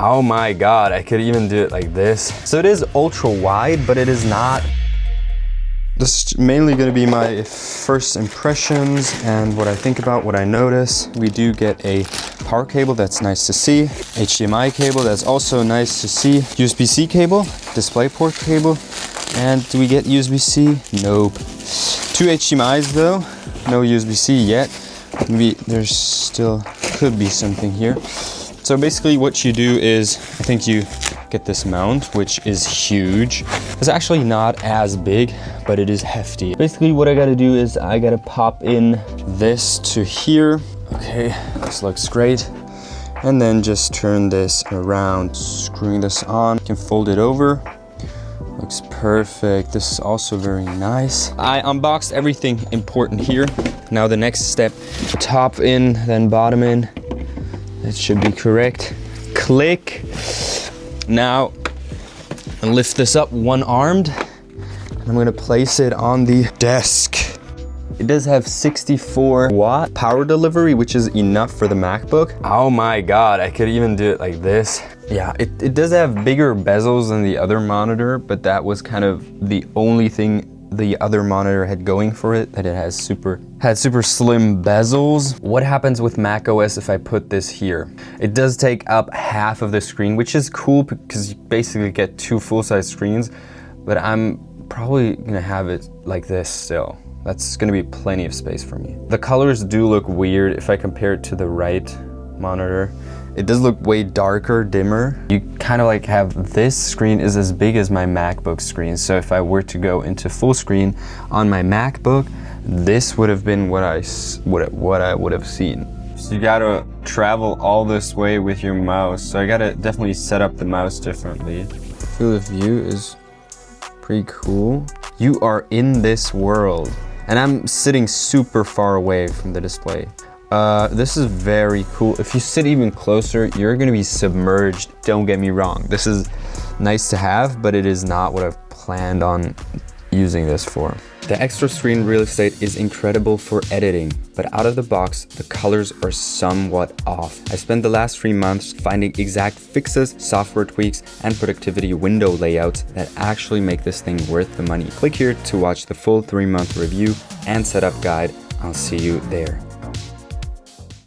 Oh my God, I could even do it like this. So it is ultra wide, but it is not. This is mainly going to be my first impressions and what I think about, what I notice. We do get a power cable, that's nice to see. HDMI cable, that's also nice to see. USB-C cable, DisplayPort cable. And do we get USB-C? Nope. 2 HDMIs though, no USB-C yet. Maybe there's still could be something here. So basically what you do is, I think you get this mount, which is huge. It's actually not as big, but it is hefty. Basically what I gotta do is I gotta pop in this to here. Okay, this looks great. And then just turn this around, screwing this on. You can fold it over. Looks perfect. This is also very nice. I unboxed everything important here. Now the next step, top in, then bottom in. That should be correct. Click. Now, I lift this up one-armed. I'm gonna place it on the desk. It does have 64-watt power delivery, which is enough for the MacBook. Oh my God, I could even do it like this. Yeah, it does have bigger bezels than the other monitor, but that was kind of the only thing the other monitor had going for it, that it had super slim bezels. What happens with macOS if I put this here? It does take up half of the screen, which is cool because you basically get 2 full-size screens, but I'm probably gonna have it like this still. That's gonna be plenty of space for me. The colors do look weird if I compare it to the right monitor. It does look way darker, dimmer. You kind of like have this screen is as big as my MacBook screen. So if I were to go into full screen on my MacBook, this would have been what I would have seen. So you gotta travel all this way with your mouse. So I gotta definitely set up the mouse differently. Field of view is pretty cool. You are in this world. And I'm sitting super far away from the display. This is very cool. If you sit even closer, you're gonna be submerged. Don't get me wrong. This is nice to have, but it is not what I've planned on using this for. The extra screen real estate is incredible for editing, but out of the box, the colors are somewhat off. I spent the last 3 months finding exact fixes, software tweaks, and productivity window layouts that actually make this thing worth the money. Click here to watch the full 3-month review and setup guide. I'll see you there.